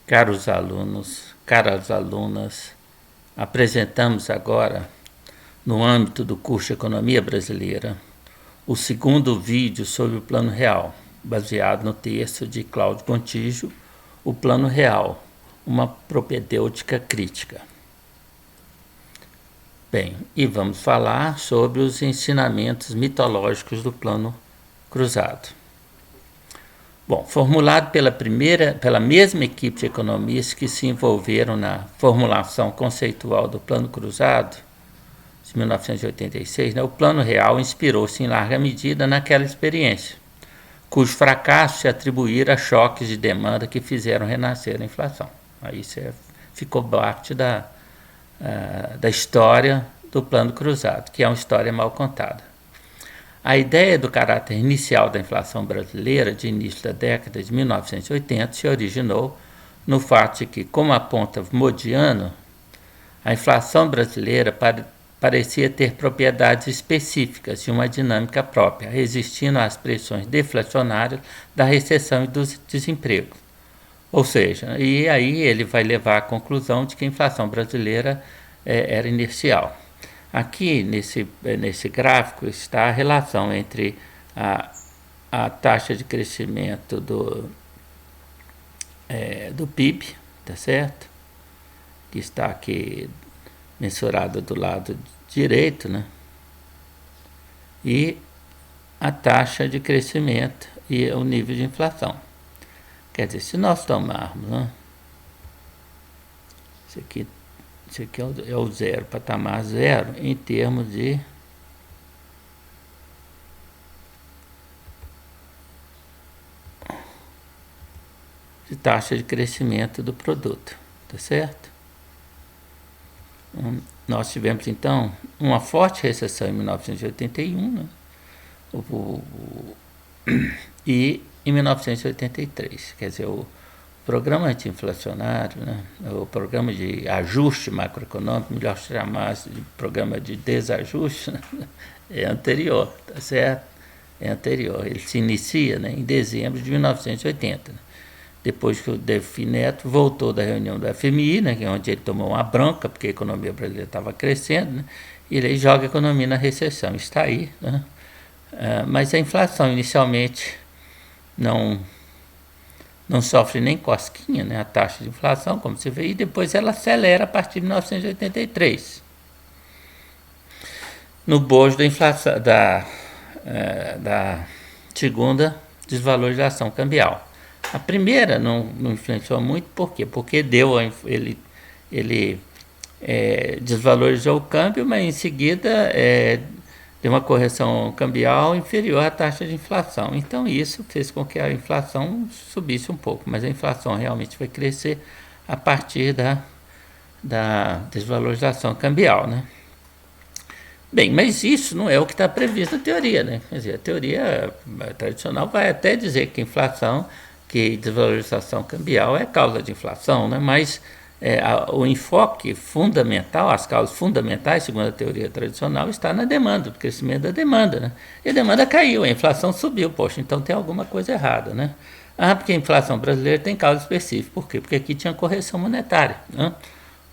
Caros alunos, caras alunas, apresentamos agora, no âmbito do curso de Economia Brasileira, o segundo vídeo sobre o Plano Real, baseado no texto de Cláudio Gontijo, O Plano Real, uma propedêutica crítica. Bem, e vamos falar sobre os ensinamentos mitológicos do Plano Cruzado. Bom, formulado pela mesma equipe de economistas que se envolveram na formulação conceitual do Plano Cruzado, de 1986, o Plano Real inspirou-se em larga medida naquela experiência, cujo fracasso se atribuíra a choques de demanda que fizeram renascer a inflação. Aí ficou parte da história do Plano Cruzado, que é uma história mal contada. A ideia do caráter inicial da inflação brasileira de início da década de 1980 se originou no fato de que, como aponta Modiano, a inflação brasileira parecia ter propriedades específicas e uma dinâmica própria, resistindo às pressões deflacionárias da recessão e do desemprego. Ou seja, e aí ele vai levar à conclusão de que a inflação brasileira era inercial. Aqui, nesse gráfico, está a relação entre a taxa de crescimento do PIB, tá certo? Que está aqui mensurada do lado direito, né? E a taxa de crescimento e o nível de inflação. Quer dizer, se nós tomarmos, né? Isso aqui é o zero, patamar zero, em termos de taxa de crescimento do produto, tá certo? Nós tivemos, então, uma forte recessão em 1981, né? E em 1983, quer dizer, o programa anti-inflacionário, né, o programa de ajuste macroeconômico, melhor chamar de programa de desajuste, né, é anterior, tá certo? É anterior. Ele se inicia, né, em dezembro de 1980, né, depois que o Delfim Neto voltou da reunião do FMI, né, onde ele tomou uma bronca, porque a economia brasileira estava crescendo, né, e ele joga a economia na recessão. Está aí, né? Mas a inflação inicialmente não sofre nem cosquinha, né, a taxa de inflação, como você vê, e depois ela acelera a partir de 1983. No bojo da inflação, da segunda desvalorização cambial. A primeira não influenciou muito, por quê? Porque ele desvalorizou o câmbio, mas em seguida deu uma correção cambial inferior à taxa de inflação. Então isso fez com que a inflação subisse um pouco, mas a inflação realmente vai crescer a partir da desvalorização cambial, né? Bem, mas isso não é o que está previsto na teoria, né? Quer dizer, a teoria tradicional vai até dizer que que desvalorização cambial é causa de inflação, né? Mas o enfoque fundamental, as causas fundamentais, segundo a teoria tradicional, está na demanda, no crescimento da demanda, né? E a demanda caiu, a inflação subiu, poxa, então tem alguma coisa errada, né? Porque a inflação brasileira tem causa específica, por quê? Porque aqui tinha correção monetária, né?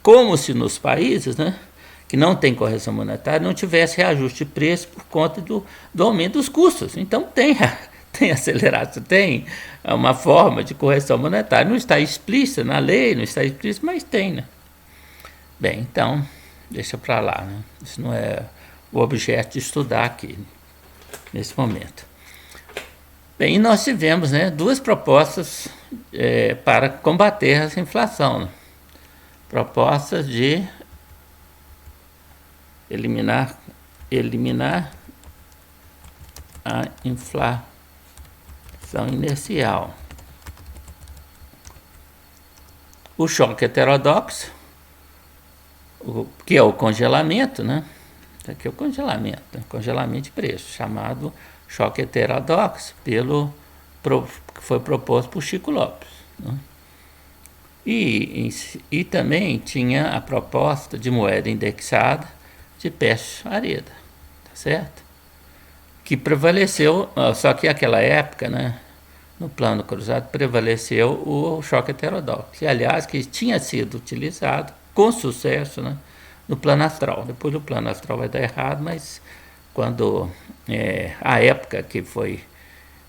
Como se nos países, né, que não tem correção monetária, não tivesse reajuste de preço por conta do aumento dos custos. Então tem aceleração, tem uma forma de correção monetária. Não está explícita na lei, não está explícita, mas tem, né? Bem, então, deixa para lá, né? Isso não é o objeto de estudar aqui, nesse momento. Bem, e nós tivemos, né, duas propostas para combater essa inflação, né? Propostas de eliminar a inflação inercial. O choque heterodoxo, que é o congelamento, né? Aqui é o congelamento de preço, chamado choque heterodoxo, que foi proposto por Chico Lopes, né? E também tinha a proposta de moeda indexada de Peste-Areda, tá certo? Que prevaleceu, só que naquela época, né, no plano cruzado prevaleceu o choque heterodoxo, que, aliás, que tinha sido utilizado com sucesso, né, no plano astral. Depois o plano astral vai dar errado, mas quando a época que foi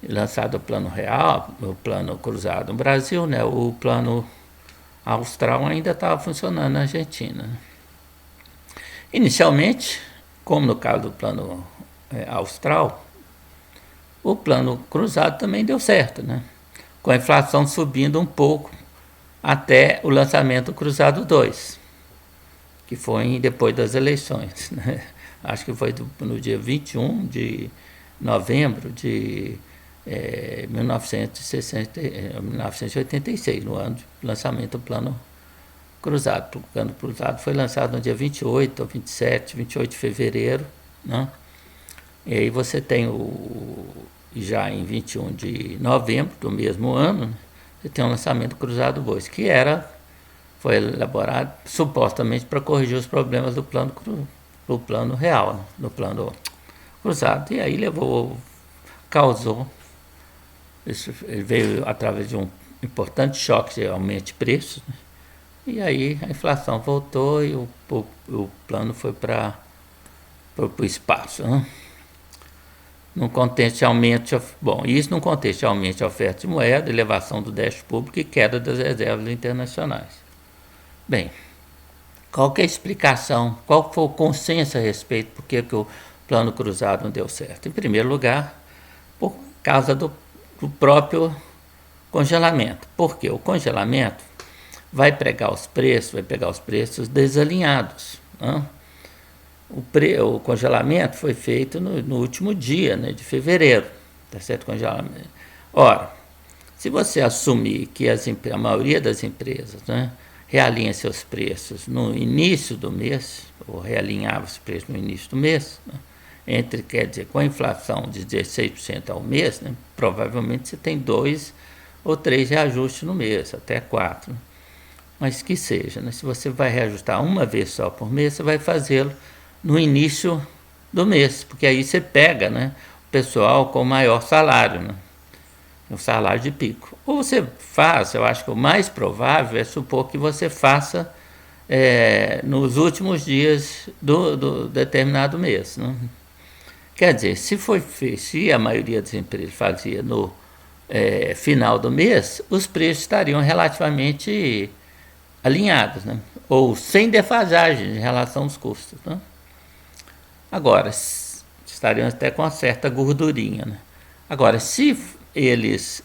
lançado o plano real, o plano cruzado no Brasil, né, o plano austral ainda estava funcionando na Argentina. Inicialmente, como no caso do plano austral, o plano cruzado também deu certo, né? Com a inflação subindo um pouco até o lançamento do Cruzado 2, que foi depois das eleições, né? Acho que foi no dia 21 de novembro de 1986, no ano de lançamento do plano cruzado. O plano cruzado foi lançado no dia 28 ou 28 de fevereiro, né? E aí você tem já em 21 de novembro do mesmo ano, né, você tem o lançamento do Cruzado 2, que foi elaborado supostamente para corrigir os problemas do plano real, né, do plano cruzado. E aí causou, isso veio através de um importante choque de aumento de preços, né, e aí a inflação voltou e o plano foi para o espaço, né? Num contexto de aumento, isso num contexto de aumento de oferta de moeda, elevação do déficit público e queda das reservas internacionais. Bem, qual que é a explicação, qual foi o consenso a respeito por que o plano cruzado não deu certo? Em primeiro lugar, por causa do próprio congelamento. Por quê? O congelamento vai pegar os preços desalinhados, né? O congelamento foi feito no último dia, né, de fevereiro, tá certo? Congelamento. Ora, se você assumir que a maioria das empresas, né, realinha seus preços no início do mês, ou realinhava os preços no início do mês, né, quer dizer, com a inflação de 16% ao mês, né, provavelmente você tem 2 ou 3 reajustes no mês, até 4. Né? Mas que seja, né, se você vai reajustar uma vez só por mês, você vai fazê-lo no início do mês, porque aí você pega, né, o pessoal com maior salário, né, o salário de pico. Ou você faz, eu acho que o mais provável é supor que você faça nos últimos dias do determinado mês. Né? Quer dizer, se a maioria das empresas fazia no final do mês, os preços estariam relativamente alinhados, né? Ou sem defasagem em relação aos custos. Né? Agora, estariam até com uma certa gordurinha. Né? Agora, se eles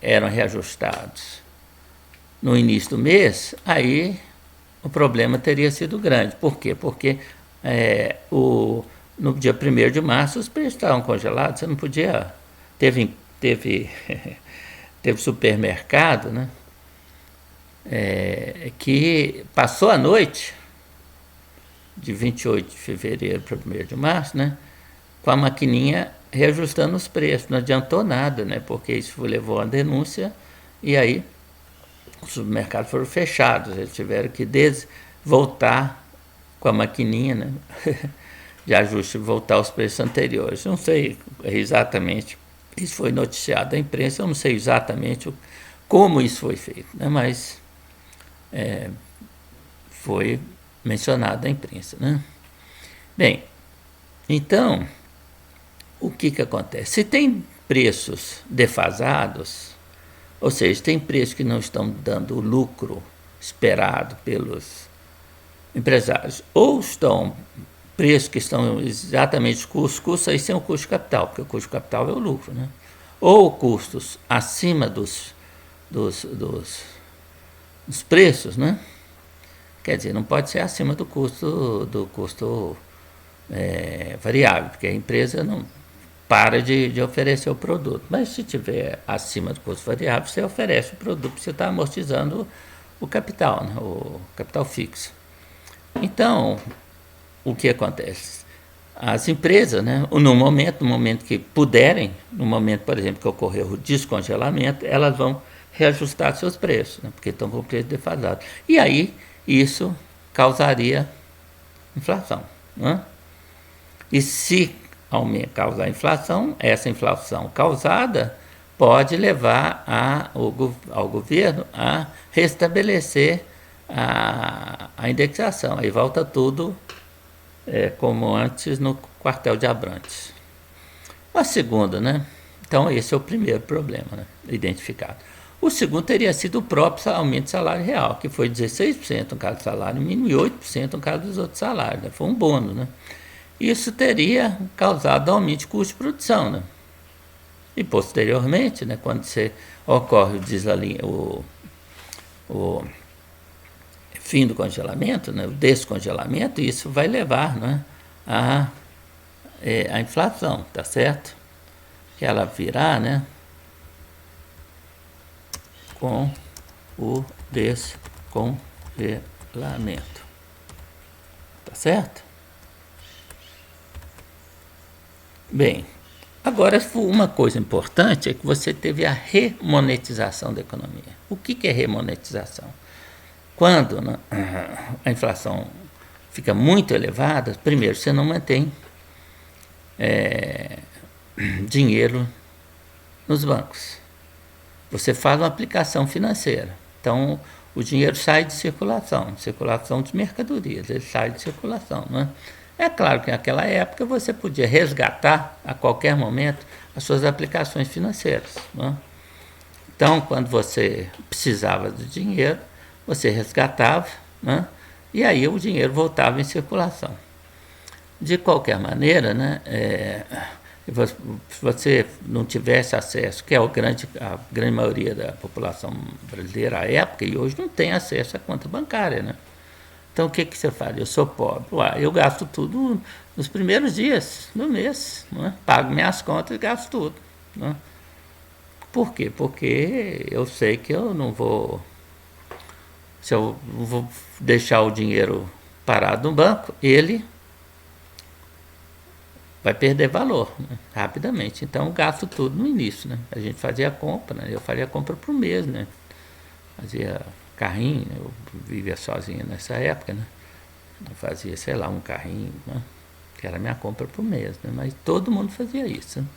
eram reajustados no início do mês, aí o problema teria sido grande. Por quê? Porque no dia 1º de março os preços estavam congelados, você não podia... Teve supermercado, né, que passou a noite de 28 de fevereiro para 1º de março, né, com a maquininha reajustando os preços. Não adiantou nada, né, porque isso levou a denúncia e aí os supermercados foram fechados. Eles tiveram que voltar com a maquininha, né, de ajuste, voltar aos preços anteriores. Não sei exatamente, isso foi noticiado na imprensa, eu não sei exatamente como isso foi feito, né, mas foi mencionado na imprensa. Né? Bem, então, o que acontece? Se tem preços defasados, ou seja, tem preços que não estão dando o lucro esperado pelos empresários, ou estão preços que estão exatamente custos aí sem o custo de capital, porque o custo de capital é o lucro, né? Ou custos acima dos preços, né? Quer dizer, não pode ser acima do custo variável, porque a empresa não para de oferecer o produto. Mas se tiver acima do custo variável, você oferece o produto, porque você está amortizando o capital, né? O capital fixo. Então, o que acontece? As empresas, né, no momento que puderem, no momento, por exemplo, que ocorreu o descongelamento, elas vão reajustar seus preços, né, porque estão com o preço defasado. E aí, isso causaria inflação. Né? E se causar inflação, essa inflação causada pode levar ao governo a restabelecer a indexação. Aí volta tudo como antes no quartel de Abrantes. A segunda, né? Então esse é o primeiro problema, né, identificado. O segundo teria sido o próprio aumento de salário real, que foi 16% no caso do salário mínimo e 8% no caso dos outros salários. Né? Foi um bônus, né? Isso teria causado aumento de custo de produção, né? E posteriormente, né, quando ocorre o fim do congelamento, né, o descongelamento, isso vai levar, né, a inflação, tá certo? Que ela virá, né, com o descongelamento, tá certo? Bem, agora uma coisa importante é que você teve a remonetização da economia. O que é remonetização? Quando, né, a inflação fica muito elevada, primeiro, você não mantém dinheiro nos bancos. Você faz uma aplicação financeira. Então, o dinheiro sai de circulação de mercadorias, ele sai de circulação. Né? É claro que naquela época você podia resgatar a qualquer momento as suas aplicações financeiras. Né? Então, quando você precisava do dinheiro, você resgatava, né? E aí o dinheiro voltava em circulação. De qualquer maneira, né, se você não tivesse acesso, que é a grande maioria da população brasileira à época, e hoje não tem acesso à conta bancária, né? Então o que você faz? Eu sou pobre, eu gasto tudo nos primeiros dias do mês, né? Pago minhas contas e gasto tudo. Né? Por quê? Porque eu sei que eu não vou... Se eu vou deixar o dinheiro parado no banco, ele vai perder valor, né, rapidamente. Então, gasto tudo no início. Né? A gente fazia a compra, né? Eu fazia a compra por mês. Né? Fazia carrinho, né? Eu vivia sozinho nessa época. Né? Eu fazia, sei lá, um carrinho, né? Que era a minha compra por mês. Né? Mas todo mundo fazia isso. Né?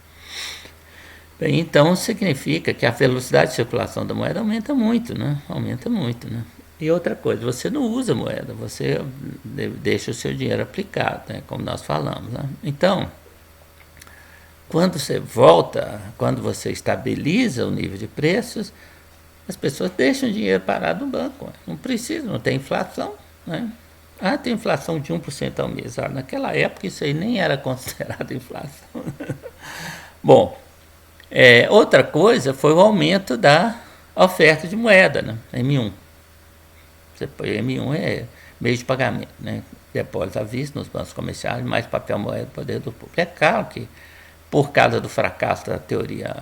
Bem, então, significa que a velocidade de circulação da moeda aumenta muito. Né? Aumenta muito, né? E outra coisa, você não usa moeda, você deixa o seu dinheiro aplicado, né, como nós falamos. Né? Então, quando você estabiliza o nível de preços, as pessoas deixam o dinheiro parado no banco. Não precisa, não tem inflação. Né? Tem inflação de 1% ao mês. Naquela época isso aí nem era considerado inflação. Bom, outra coisa foi o aumento da oferta de moeda, né, M1. M1 é meio de pagamento, né? Depósito à vista nos bancos comerciais, mais papel moeda do poder do público. É claro que, por causa do fracasso da teoria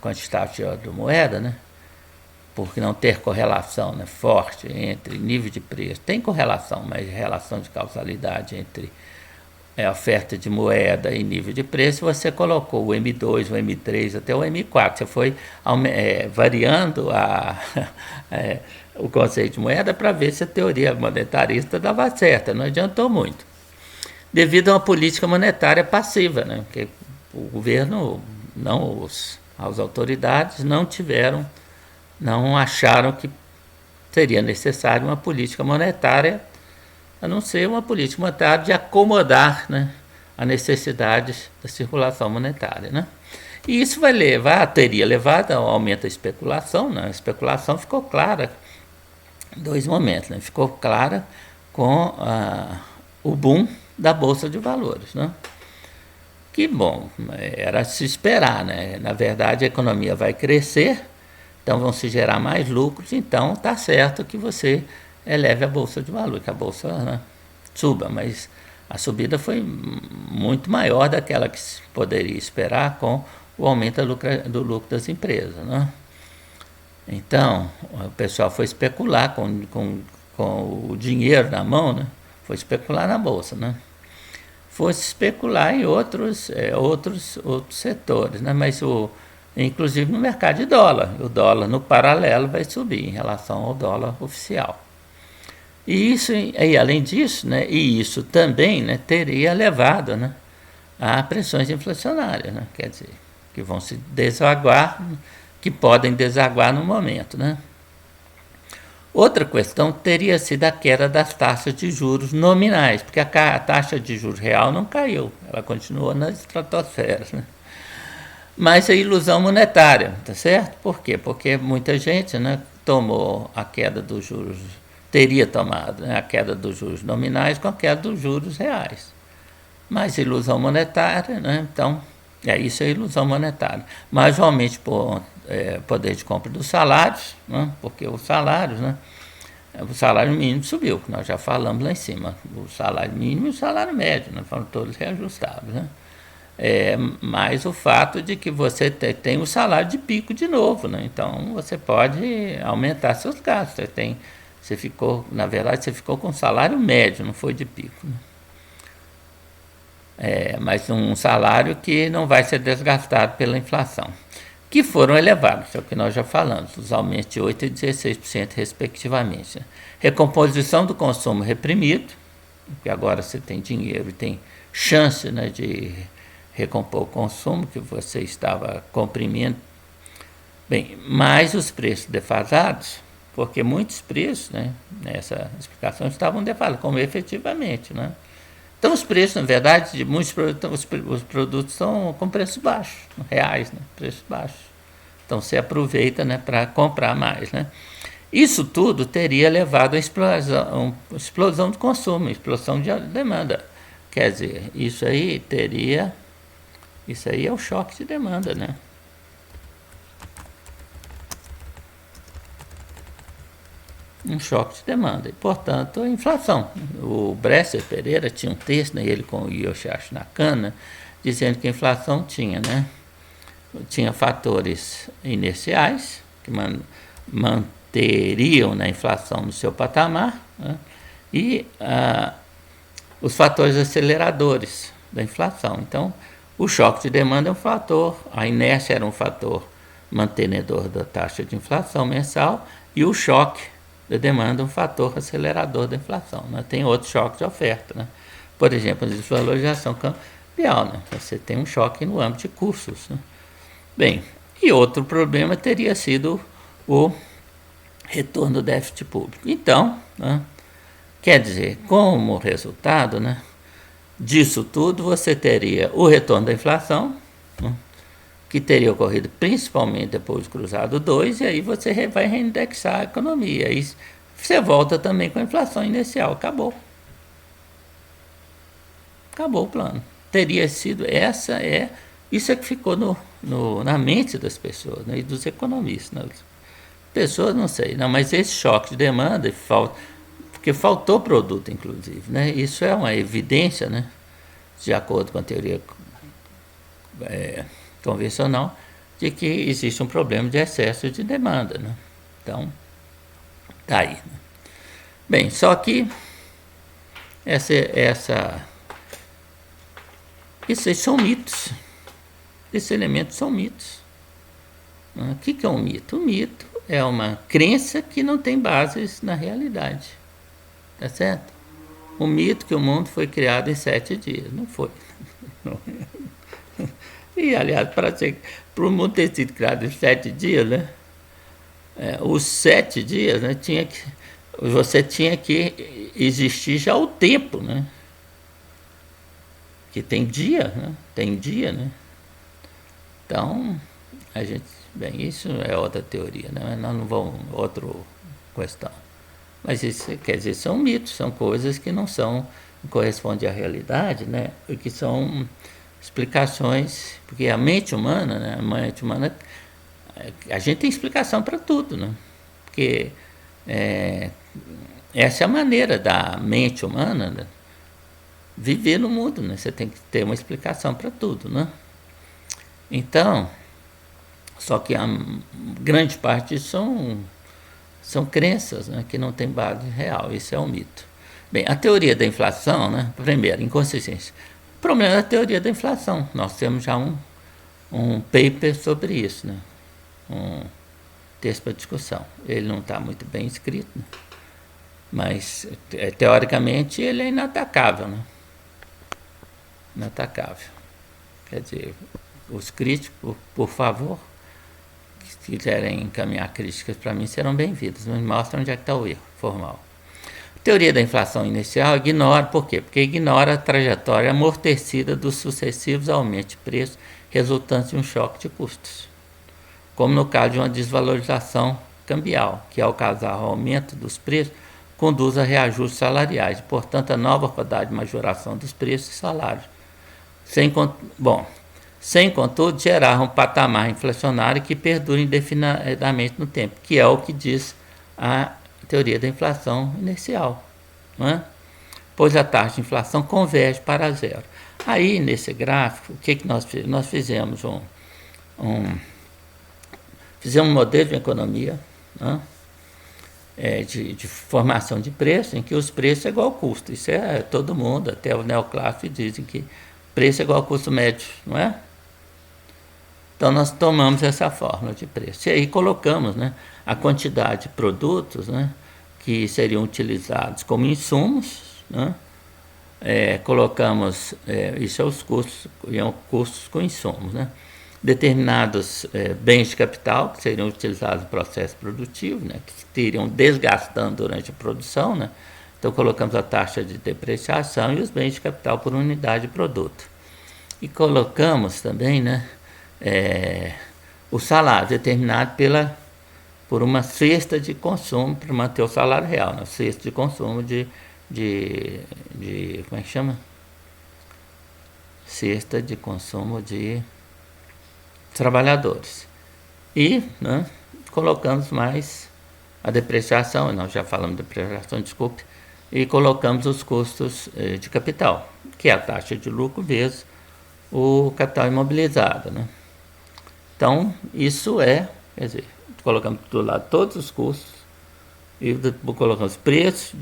quantitativa da moeda, né? Por não ter correlação, né, forte entre nível de preço, tem correlação, mas relação de causalidade entre oferta de moeda e nível de preço, você colocou o M2, o M3 até o M4. Você foi variando o conceito de moeda para ver se a teoria monetarista dava certo. Não adiantou muito. Devido a uma política monetária passiva, né? Porque o governo, as autoridades não acharam que seria necessário uma política monetária, a não ser uma política monetária de acomodar, né, a necessidade da circulação monetária. Né? E isso teria levado ao aumento da especulação. Né? A especulação ficou clara em dois momentos. Né? Ficou clara com o boom da Bolsa de Valores. Né? Que, bom, era se esperar. Né? Na verdade, a economia vai crescer, então vão se gerar mais lucros, então está certo que você eleve a Bolsa de Valores, que a Bolsa, né, suba, mas a subida foi muito maior daquela que se poderia esperar com o aumento do lucro das empresas. Né? Então, o pessoal foi especular com o dinheiro na mão, né? Foi especular na Bolsa. Né? Foi especular em outros setores, né? Mas inclusive no mercado de dólar. O dólar no paralelo vai subir em relação ao dólar oficial. E além disso, né, e isso também, né, teria levado, né, a pressões inflacionárias. Né, quer dizer, que vão se desaguar, que podem desaguar no momento, né? Outra questão teria sido a queda das taxas de juros nominais, porque a taxa de juros real não caiu, ela continuou na estratosfera, né? Mas a ilusão monetária, tá certo? Por quê? Porque muita gente, né, tomou a queda dos juros, teria tomado, né, a queda dos juros nominais com a queda dos juros reais. Mas ilusão monetária, né? Então, isso é ilusão monetária. Majormente por poder de compra dos salários, né? Porque os salários, né? O salário mínimo subiu, nós já falamos lá em cima. O salário mínimo e o salário médio, né? Foram todos reajustados, né? Mas o fato de que você tem o salário de pico de novo, né? Então você pode aumentar seus gastos. Você ficou, na verdade, você ficou com salário médio, não foi de pico, né? Mas um salário que não vai ser desgastado pela inflação, que foram elevados, é o que nós já falamos, os aumentos de 8% e 16% respectivamente. Recomposição do consumo reprimido, porque agora você tem dinheiro e tem chance, né, de recompor o consumo que você estava comprimindo. Bem, mais os preços defasados, porque muitos preços, né, nessa explicação estavam defasados, como efetivamente, né? Então, os preços, na verdade, de muitos produtos, os produtos estão com preço baixo, reais, né? Preço baixo. Então, você aproveita, né, para comprar mais, né? Isso tudo teria levado a explosão do consumo, explosão de demanda. Quer dizer, isso aí é o choque de demanda, né? Um choque de demanda e, portanto, a inflação. O Bresser Pereira tinha um texto, né, ele com o Yoshihashi Nakana, dizendo que a inflação tinha fatores inerciais que manteriam, né, a inflação no seu patamar, né, e os fatores aceleradores da inflação. Então, o choque de demanda é um fator, a inércia era um fator mantenedor da taxa de inflação mensal e o choque da demanda um fator acelerador da inflação, né? Tem outro choque de oferta, né? Por exemplo, a desvalorização cambial, né? Você tem um choque no âmbito de custos, né? Bem, e outro problema teria sido o retorno do déficit público. Então, né, quer dizer, como resultado, né, disso tudo, você teria o retorno da inflação, né, que teria ocorrido principalmente depois do cruzado 2, e aí você vai reindexar a economia. Aí você volta também com a inflação inicial. Acabou. Acabou o plano. Teria sido, isso é que ficou na mente das pessoas, né, e dos economistas. Né? Pessoas, não sei, não, mas esse choque de demanda, porque faltou produto, inclusive, né? Isso é uma evidência, né, de acordo com a teoria convencional, de que existe um problema de excesso de demanda, né? Então, tá aí. Né? Bem, só que esses são mitos. Esses elementos são mitos. O que é um mito? O mito é uma crença que não tem bases na realidade. Tá certo? O mito que o mundo foi criado em 7 dias. Não foi. E, aliás, para o mundo ter sido criado em 7 dias, né? Os 7 dias, né, você tinha que existir já o tempo, né? Que tem dia, né? Tem dia, né? Então, bem, isso é outra teoria, né? Nós não vamos, outra questão. Mas isso quer dizer, são mitos, são coisas que não correspondem à realidade, né? E que são explicações, porque a mente humana, né? A gente tem explicação para tudo, né? Porque essa é a maneira da mente humana, né, viver no mundo, né? Você tem que ter uma explicação para tudo, né? Então, só que a grande parte são crenças, né, que não tem base real. Isso é um mito. Bem, a teoria da inflação, né, primeiro, inconsistência. O problema é a teoria da inflação. Nós temos já um paper sobre isso, né, um texto para discussão. Ele não está muito bem escrito, né, mas, teoricamente, ele é inatacável, né? Inatacável. Quer dizer, os críticos, por favor, se quiserem encaminhar críticas para mim, serão bem-vindas. Me mostram onde é que está o erro formal. A teoria da inflação inicial ignora, por quê? Porque ignora a trajetória amortecida dos sucessivos aumentos de preço resultantes de um choque de custos, como no caso de uma desvalorização cambial, que ao causar o aumento dos preços, conduz a reajustes salariais, e, portanto, a nova rodada de majoração dos preços e salários, sem contudo gerar um patamar inflacionário que perdure indefinidamente no tempo, que é o que diz a teoria da inflação inicial, não é? Pois a taxa de inflação converge para zero. Aí, nesse gráfico, o que nós fizemos? Nós fizemos fizemos um modelo de economia, né? De formação de preço, em que os preços é igual ao custo. Isso é todo mundo, até o neoclássico dizem que preço é igual ao custo médio, não é? Então nós tomamos essa fórmula de preço e aí colocamos, né, a quantidade de produtos, né, que seriam utilizados como insumos, né? Colocamos, isso é os custos, custos com insumos, né? Determinados bens de capital que seriam utilizados no processo produtivo, né, que estariam desgastando durante a produção, né? Então colocamos a taxa de depreciação e os bens de capital por unidade de produto. E colocamos também, né, o salário determinado por uma cesta de consumo para manter o salário real, né? Cesta de consumo de como é que chama? Cesta de consumo de trabalhadores. E, né, colocamos mais a depreciação, nós já falamos de depreciação, desculpe, e colocamos os custos de capital, que é a taxa de lucro vezes o capital imobilizado, né? Então, isso quer dizer, colocamos do lado todos os custos e colocamos preços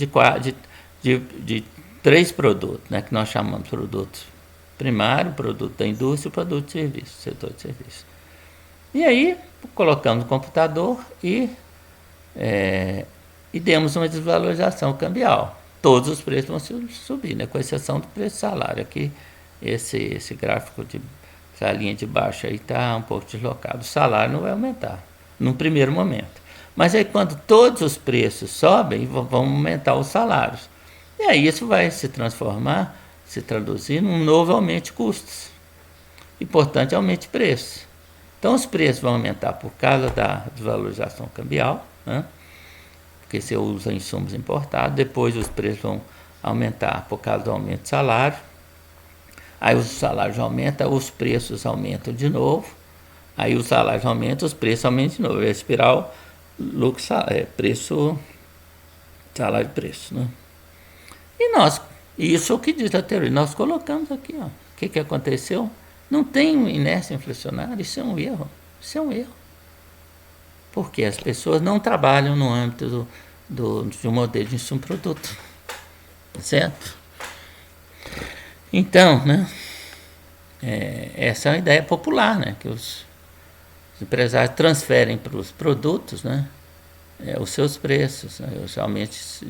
de 3 produtos, né, que nós chamamos de produtos primário, produto da indústria e produto de serviço, setor de serviço. E aí, colocamos no computador e demos uma desvalorização cambial. Todos os preços vão subir, né, com exceção do preço do salário. Aqui, esse gráfico essa linha de baixo aí está um pouco deslocado. O salário não vai aumentar, num primeiro momento. Mas aí quando todos os preços sobem, vão aumentar os salários. E aí isso vai se traduzir num novo aumento de custos. E, portanto, aumento de preço. Então, os preços vão aumentar por causa da desvalorização cambial, né? Porque você usa insumos importados. Depois, os preços vão aumentar por causa do aumento de salário. Aí os salários aumentam, os preços aumentam de novo. Aí os salários aumentam, os preços aumentam de novo. É a espiral preço, salário e preço, né? Isso é o que diz a teoria. Nós colocamos aqui, ó. O que aconteceu? Não tem inércia inflacionária, isso é um erro. Isso é um erro. Porque as pessoas não trabalham no âmbito de um modelo de insumo-produto. Certo? Então, né, essa é uma ideia popular, né, que os empresários transferem para os produtos, né, os seus preços, né, os aumentos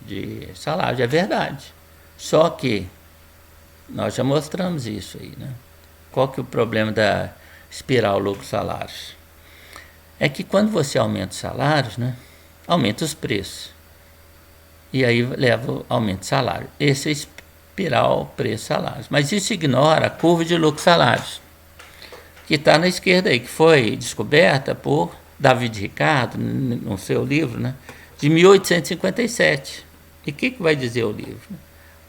de salário. É verdade. Só que nós já mostramos isso aí, né? Qual que é o problema da espiral lucro-salários? É que quando você aumenta os salários, né, aumenta os preços. E aí leva o aumento de salário. Esse é espiral preço-salários. Mas isso ignora a curva de lucro-salários, que está na esquerda aí, que foi descoberta por David Ricardo, no seu livro, né, de 1857. E o que vai dizer o livro?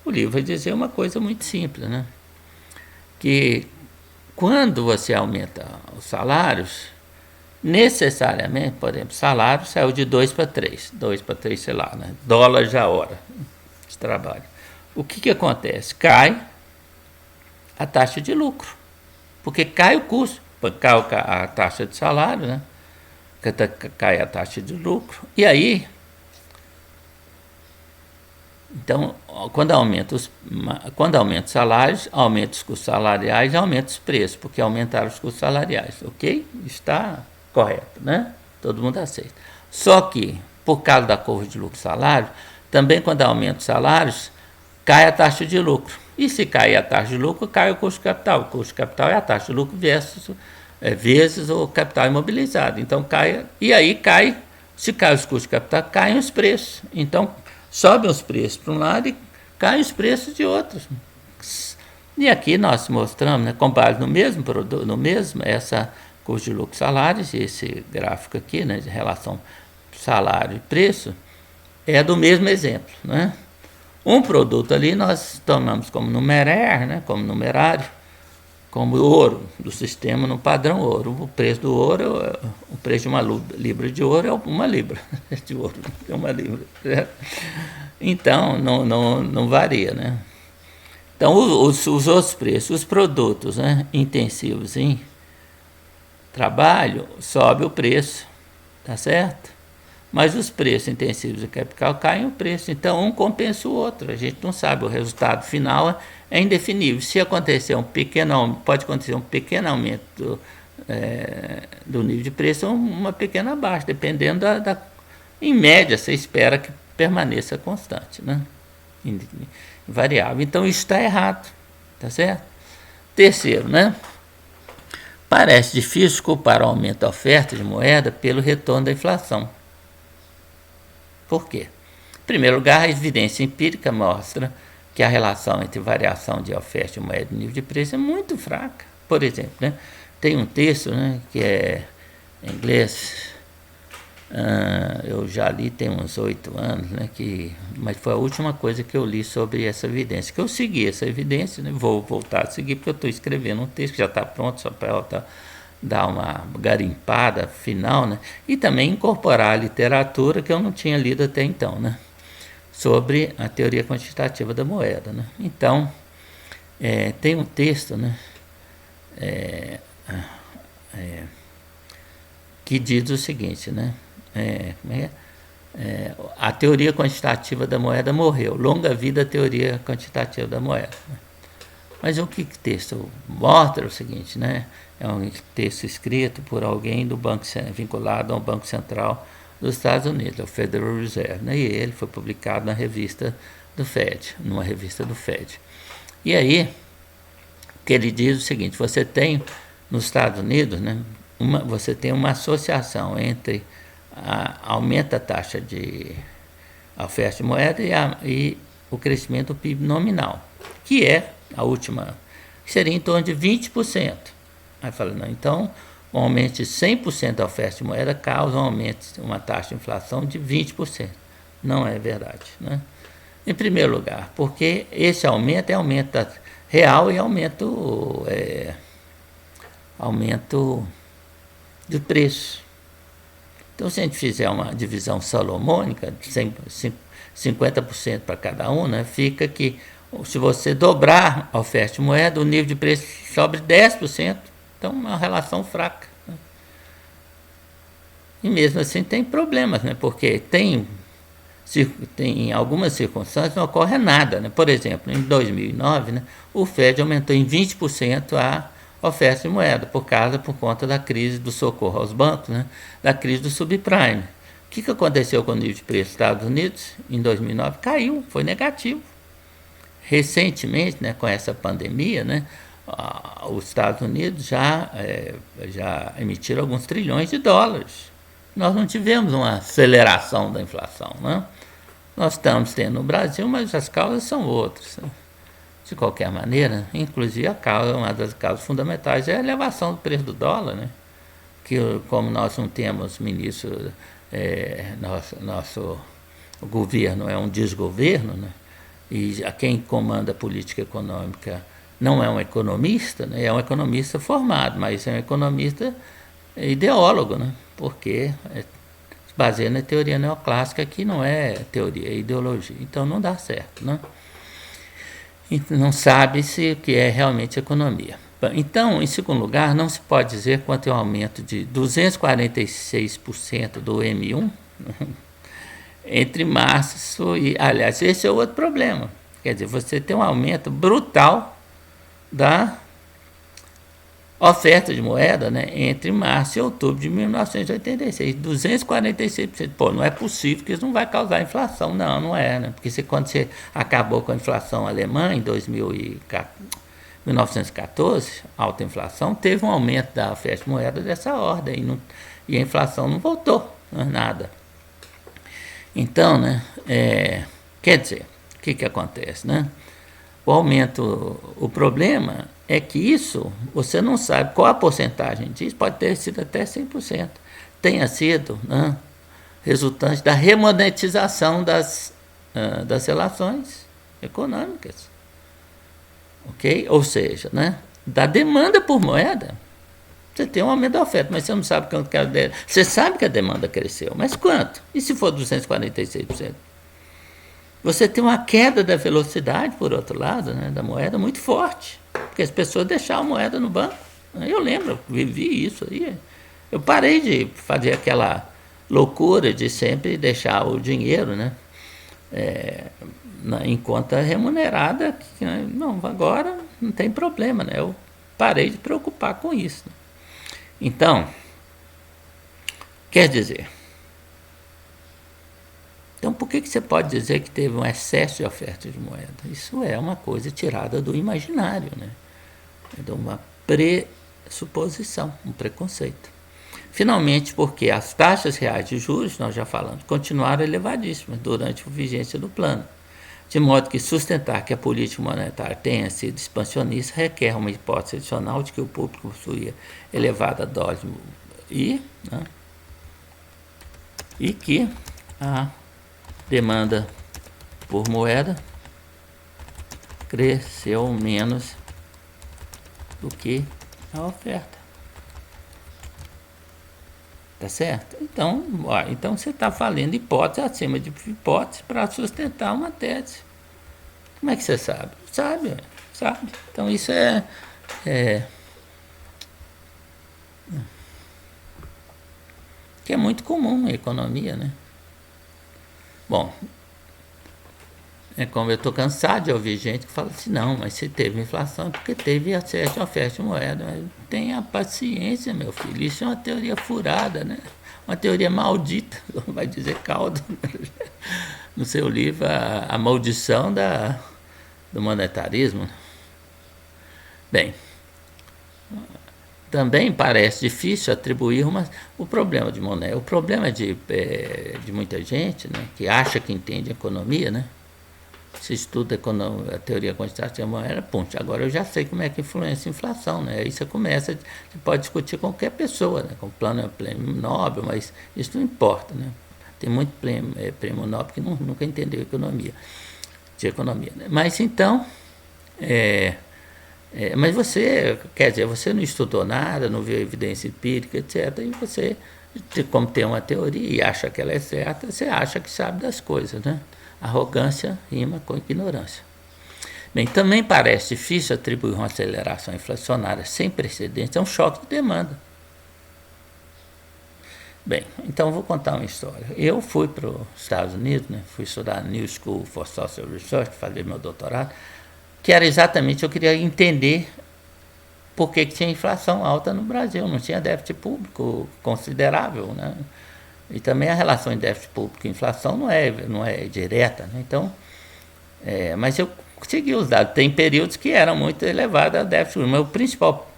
O livro vai dizer uma coisa muito simples, né? Que quando você aumenta os salários, necessariamente, por exemplo, salário saiu de 2 para 3, sei lá, né? Dólares a hora de trabalho. O que acontece? Cai a taxa de lucro, porque cai o custo, cai a taxa de salário, né? Cai a taxa de lucro, e aí, então, quando aumenta os salários, aumenta os custos salariais, aumenta os preços, porque aumentaram os custos salariais, ok? Está correto, né? Todo mundo aceita. Só que, por causa da curva de lucro-salário, também quando aumenta os salários, cai a taxa de lucro. E se cair a taxa de lucro, cai o custo de capital. O custo de capital é a taxa de lucro vezes o capital imobilizado. Então cai, e aí cai, se cai os custos de capital, caem os preços. Então sobem os preços para um lado e caem os preços de outros. E aqui nós mostramos, né, com base no mesmo produto, essa custo de lucro salários, esse gráfico aqui, né, de relação salário e preço, é do mesmo exemplo, né? Um produto ali nós tomamos como numerário, né, como numerário, como ouro do sistema no padrão ouro. O preço do ouro, o preço de uma libra de ouro é uma libra de ouro, é uma libra. Certo? Então não varia, né? Então os outros preços, os produtos, né, intensivos em trabalho, sobe o preço, tá certo? Mas os preços intensivos de capital caem o preço, então um compensa o outro. A gente não sabe, o resultado final é indefinível. Se acontecer pode acontecer um pequeno aumento do nível de preço ou uma pequena baixa, dependendo em média, você espera que permaneça constante, né? Variável. Então isso está errado, tá certo? Terceiro, né? Parece difícil culpar o aumento da oferta de moeda pelo retorno da inflação. Por quê? Em primeiro lugar, a evidência empírica mostra que a relação entre variação de oferta de moeda e nível de preço é muito fraca. Por exemplo, né, tem um texto, né, que é em inglês, eu já li tem uns 8 anos, né, mas foi a última coisa que eu li sobre essa evidência, que eu segui essa evidência, né, vou voltar a seguir porque eu estou escrevendo um texto que já está pronto, só para dar uma garimpada final, né? E também incorporar a literatura que eu não tinha lido até então, né? Sobre a teoria quantitativa da moeda, né? Então, tem um texto, né? Que diz o seguinte, né? A teoria quantitativa da moeda morreu. Longa vida a teoria quantitativa da moeda. Né? Mas o que o texto mostra é o seguinte, né? É um texto escrito por alguém do banco, vinculado ao Banco Central dos Estados Unidos, o Federal Reserve, né? E ele foi publicado na revista do Fed, numa revista do Fed. E aí, o que ele diz é o seguinte, você tem nos Estados Unidos, né, você tem uma associação entre aumento da taxa de oferta de moeda e o crescimento do PIB nominal, que é a última, que seria em torno de 20%. Aí fala, não, então um aumento de 100% da oferta de moeda causa uma taxa de inflação de 20%. Não é verdade, né? Em primeiro lugar, porque esse aumento é aumento real e aumento de preço. Então, se a gente fizer uma divisão salomônica, de 50% para cada um, né, fica que se você dobrar a oferta de moeda, o nível de preço sobe 10%. Então, uma relação fraca. Né? E mesmo assim tem problemas, né? Porque tem em algumas circunstâncias não ocorre nada. Né? Por exemplo, em 2009, né, o Fed aumentou em 20% a oferta de moeda, por conta da crise do socorro aos bancos, né, da crise do subprime. O que aconteceu com o nível de preço dos Estados Unidos em 2009? Caiu, foi negativo. Recentemente, né, com essa pandemia, né, os Estados Unidos já emitiram alguns trilhões de dólares. Nós não tivemos uma aceleração da inflação, né? Nós estamos tendo no Brasil, mas as causas são outras. Né? De qualquer maneira, inclusive uma das causas fundamentais é a elevação do preço do dólar, né? Que como nós não temos ministro, nosso governo é um desgoverno, né? E quem comanda a política econômica não é um economista, né? É um economista formado, mas é um economista ideólogo, né? Porque se baseia na teoria neoclássica, que não é teoria, é ideologia. Então não dá certo, né? E não sabe-se o que é realmente economia. Então, em segundo lugar, não se pode dizer quanto é o aumento de 246% do M1 entre março e... Aliás, esse é outro problema. Quer dizer, você tem um aumento brutal oferta de moeda, né, entre março e outubro de 1986, 246%. Pô, não é possível que isso não vai causar inflação. Não, não é, né? Porque quando você acabou com a inflação alemã em 1914, alta inflação, teve um aumento da oferta de moeda dessa ordem e a inflação não voltou, não é nada. Então, né, quer dizer, o que acontece, né? O aumento, o problema é que isso, você não sabe qual a porcentagem disso, pode ter sido até 100%, tenha sido, né, resultante da remonetização das relações econômicas, ok? Ou seja, né, da demanda por moeda. Você tem um aumento da oferta, mas você não sabe quanto que é. Você sabe que a demanda cresceu, mas quanto? E se for 246%? Você tem uma queda da velocidade, por outro lado, né, da moeda muito forte, porque as pessoas deixavam a moeda no banco. Eu lembro, eu vivi isso aí. Eu parei de fazer aquela loucura de sempre deixar o dinheiro, né, em conta remunerada. Não, agora não tem problema, né? Eu parei de preocupar com isso. Então, quer dizer, então por que você pode dizer que teve um excesso de oferta de moeda? Isso é uma coisa tirada do imaginário, né? É de uma pressuposição, um preconceito. Finalmente, porque as taxas reais de juros, nós já falamos, continuaram elevadíssimas durante a vigência do plano, de modo que sustentar que a política monetária tenha sido expansionista requer uma hipótese adicional de que o público possuía elevada dose e que a demanda por moeda cresceu menos do que a oferta. Tá certo? Então você está falando hipótese acima de hipótese para sustentar uma tese. Como é que você sabe? Sabe. Então isso que é muito comum na economia, né? Bom, é como eu estou cansado de ouvir gente que fala assim, não, mas se teve inflação é porque teve acesso de oferta de moeda. Mas tenha paciência, meu filho, isso é uma teoria furada, né? Uma teoria maldita, vai dizer Caldo no seu livro, a maldição do monetarismo. Bem, também parece difícil atribuir o problema de moneda. O problema de muita gente, né, que acha que entende economia, né? Se estuda a teoria quantitativa da moeda, ponto. Agora eu já sei como é que influencia a inflação, né? Aí você pode discutir com qualquer pessoa, né? Com o prêmio Nobel, mas isso não importa, né? Tem muito prêmio Nobel que nunca entendeu de economia, né? Mas então, mas você não estudou nada, não viu evidência empírica, etc. E você, como tem uma teoria e acha que ela é certa, você acha que sabe das coisas, né? Arrogância rima com ignorância. Bem, também parece difícil atribuir uma aceleração inflacionária sem precedentes a um choque de demanda. Bem, então vou contar uma história. Eu fui para os Estados Unidos, né? Fui estudar New School for Social Research, fazer meu doutorado, que era exatamente, eu queria entender por que tinha inflação alta no Brasil, não tinha déficit público considerável, né? E também a relação entre déficit público e inflação não é direta, né? Então, mas eu consegui os dados. Tem períodos que eram muito elevados a déficit público, mas o principal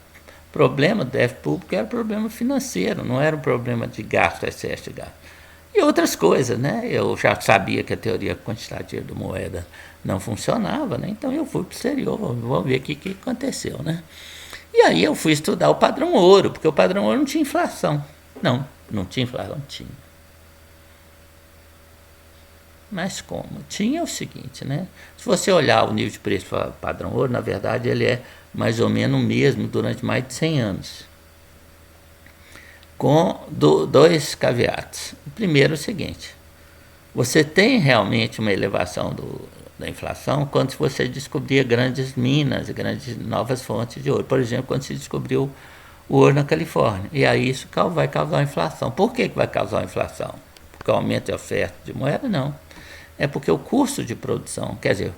problema do déficit público era o problema financeiro, não era um problema de gasto, excesso de gasto. E outras coisas, né? Eu já sabia que a teoria quantitativa da moeda não funcionava, né? Então eu fui para o exterior, vamos ver o que aconteceu, né? E aí eu fui estudar o padrão ouro, porque o padrão ouro não tinha inflação. Não tinha inflação, tinha. Mas como? Tinha o seguinte, né? Se você olhar o nível de preço padrão ouro, na verdade ele é mais ou menos o mesmo durante mais de 100 anos. Com dois caveates. O primeiro é o seguinte, você tem realmente uma elevação da inflação quando você descobria grandes minas, grandes novas fontes de ouro. Por exemplo, quando se descobriu o ouro na Califórnia. E aí isso vai causar uma inflação. Por que vai causar uma inflação? Porque aumenta a oferta de moeda? Não. É porque o custo de produção, quer dizer,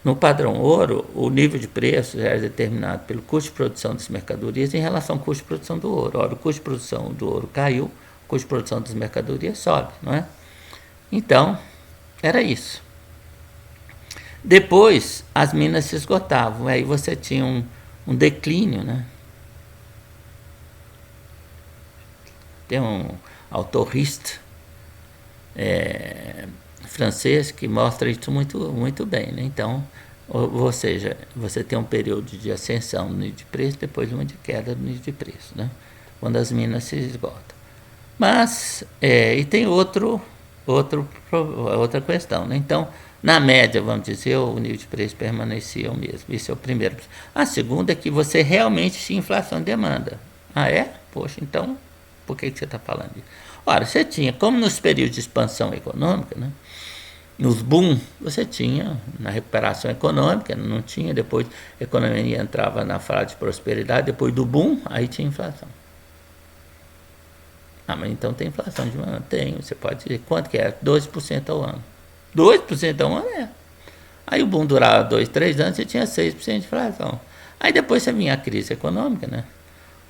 No padrão ouro, o nível de preço é determinado pelo custo de produção das mercadorias em relação ao custo de produção do ouro. Ora, o custo de produção do ouro caiu, o custo de produção das mercadorias sobe, não é? Então, era isso. Depois, as minas se esgotavam, aí você tinha um declínio, né? Tem um autorista francês que mostra isso muito bem, né? Então, ou seja, você tem um período de ascensão no nível de preço, depois uma de queda no nível de preço, né? Quando as minas se esgotam. Mas, e tem outra questão, né? Então, na média, vamos dizer, o nível de preço permanecia o mesmo. Isso é o primeiro. A segunda é que você realmente tinha inflação de demanda. Ah, é? Poxa, então, por que você está falando isso? Ora, você tinha, como nos períodos de expansão econômica, né? Nos boom, você tinha, na recuperação econômica, não tinha, depois a economia entrava na fase de prosperidade, depois do boom, aí tinha inflação. Ah, mas então tem inflação de demanda? Tem, você pode dizer, quanto que é? 12% ao ano. 2% ao ano é. Aí o boom durava 2, 3 anos, você tinha 6% de inflação. Aí depois você vinha a crise econômica, né?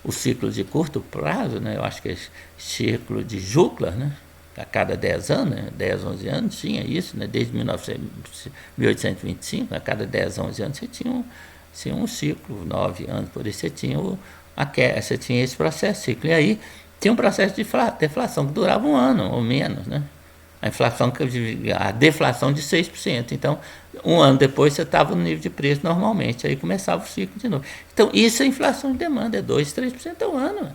O ciclo de curto prazo, né? Eu acho que é ciclo de Juclar, né? A cada 10 anos, né? 10, 11 anos, tinha isso, né? Desde 1825, a cada 10, 11 anos você tinha um ciclo, 9 anos, por isso você tinha, você tinha esse processo, ciclo. E aí tinha um processo de deflação que durava um ano ou menos, né? A deflação de 6%. Então, um ano depois você estava no nível de preço normalmente, aí começava o ciclo de novo. Então, isso é inflação de demanda, é 2, 3% ao ano.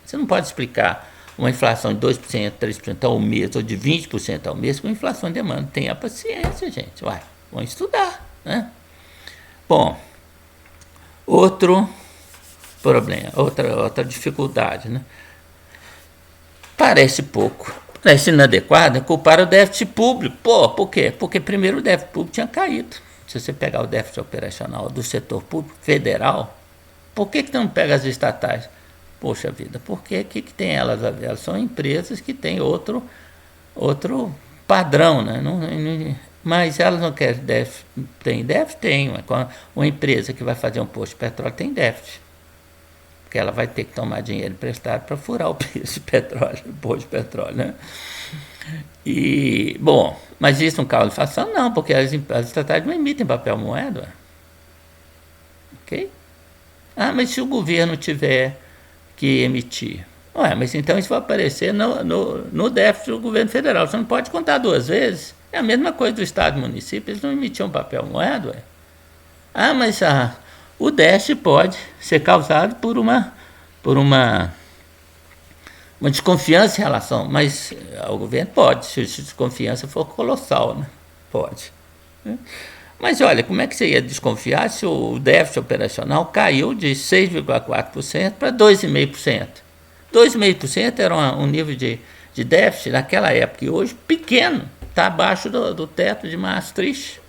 Você não pode explicar uma inflação de 2%, 3% ao mês, ou de 20% ao mês com inflação de demanda. Tenha paciência, gente. Vamos estudar, né? Bom, outro problema, outra dificuldade, né? Parece inadequado culpar o déficit público. Por quê? Porque primeiro o déficit público tinha caído. Se você pegar o déficit operacional do setor público federal, por que não pega as estatais? Poxa vida, porque que tem elas a ver? Elas são empresas que têm outro padrão, né? Mas elas não querem déficit. Tem déficit? Tem. Uma empresa que vai fazer um posto de petróleo tem déficit. Porque ela vai ter que tomar dinheiro emprestado para furar o preço de petróleo, o posto de petróleo, né? E, bom, mas isso não causa inflação? Não, porque as estatais não emitem papel moeda. Ok? Ah, mas se o governo tiver que emitir? Mas então isso vai aparecer no déficit do governo federal. Você não pode contar duas vezes. É a mesma coisa do Estado e município, eles não emitiam papel moeda. Mas o déficit pode ser causado por uma desconfiança em relação, mas ao governo pode, se a desconfiança for colossal, né? Pode. Mas olha, como é que você ia desconfiar se o déficit operacional caiu de 6,4% para 2,5%? 2,5% era um nível de déficit naquela época, e hoje pequeno, está abaixo do teto de Maastricht.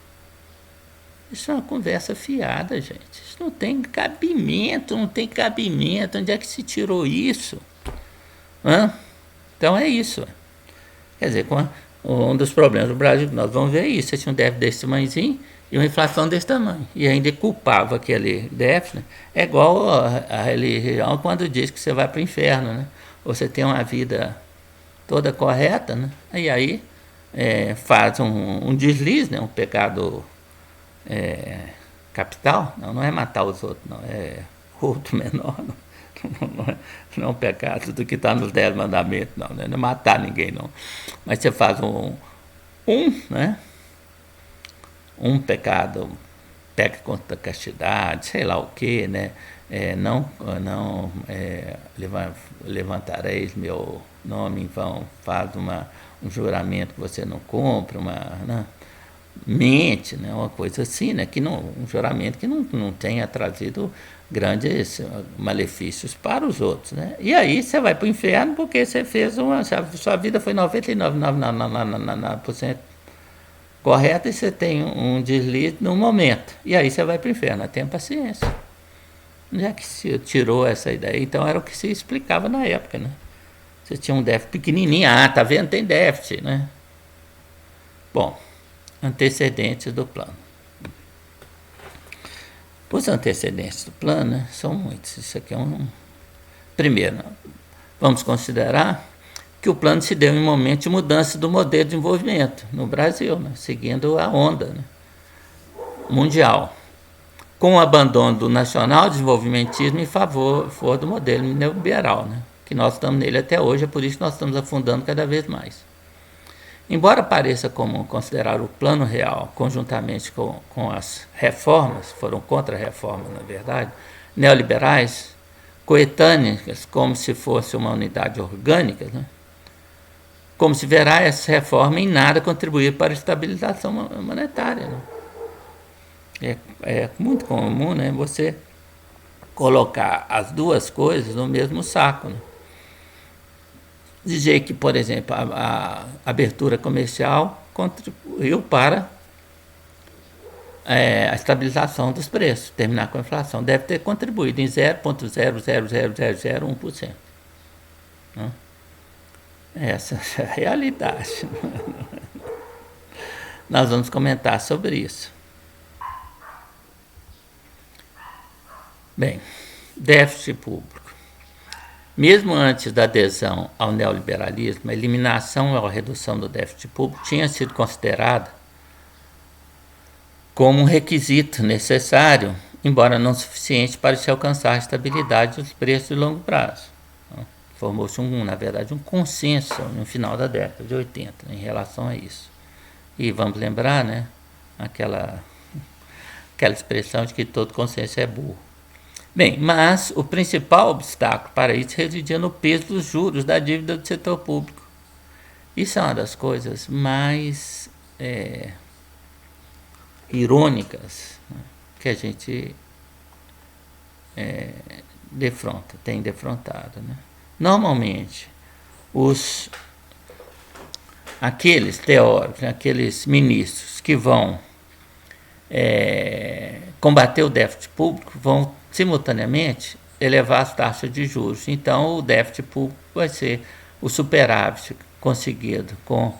Isso é uma conversa fiada, gente. Isso não tem cabimento. Onde é que se tirou isso? Então é isso. Quer dizer, um dos problemas do Brasil, nós vamos ver isso. Você tinha um déficit desse tamanhozinho e uma inflação desse tamanho. E ainda culpava aquele déficit. Né? É igual a religião quando diz que você vai para o inferno. Né? Você tem uma vida toda correta, né? E aí faz um deslize, né? Um pecado capital. Não é matar os outros, não. É outro menor, não. Não é um pecado do que está nos 10 mandamentos, não é matar ninguém, não. Mas você faz né? Um pecado, peca contra a castidade, sei lá o que, né? Não levantareis meu nome em vão, faz um juramento que você não cumpre, né? Mente, né? Uma coisa assim, né? Um juramento que não tenha trazido grandes malefícios para os outros, né? E aí você vai para o inferno porque você fez sua vida foi 99,99% correta e você tem um deslize no momento. E aí você vai para o inferno, tenha paciência. Onde é que se tirou essa ideia? Então era o que se explicava na época, né? Você tinha um déficit pequenininho, tá vendo? Tem déficit, né? Bom, antecedentes do plano. Os antecedentes do plano, né, são muitos. Isso aqui é um... Primeiro, vamos considerar que o plano se deu em um momento de mudança do modelo de desenvolvimento no Brasil, né, seguindo a onda, né, mundial, com o abandono do nacional desenvolvimentismo em favor do modelo neoliberal, né, que nós estamos nele até hoje, é por isso que nós estamos afundando cada vez mais. Embora pareça comum considerar o plano real conjuntamente com as reformas, foram contra-reformas, na verdade, neoliberais, coetâneas, como se fosse uma unidade orgânica, né? Como se verá, essa reforma em nada contribuir para a estabilização monetária. Né? É muito comum, né, você colocar as duas coisas no mesmo saco. Né? Dizer que, por exemplo, a abertura comercial contribuiu para a estabilização dos preços, terminar com a inflação. Deve ter contribuído em 0,00001%. Essa é a realidade. Nós vamos comentar sobre isso. Bem, déficit público. Mesmo antes da adesão ao neoliberalismo, a eliminação ou a redução do déficit público tinha sido considerada como um requisito necessário, embora não suficiente para se alcançar a estabilidade dos preços de longo prazo. Formou-se, na verdade, um consenso no final da década de 80 em relação a isso. E vamos lembrar, né, aquela expressão de que todo consenso é burro. Bem, mas o principal obstáculo para isso residia no peso dos juros da dívida do setor público. Isso é uma das coisas mais irônicas, né, que a gente tem defrontado. Né? Normalmente, aqueles teóricos, aqueles ministros que vão combater o déficit público vão simultaneamente elevar as taxas de juros. Então, o déficit público vai ser o superávit conseguido com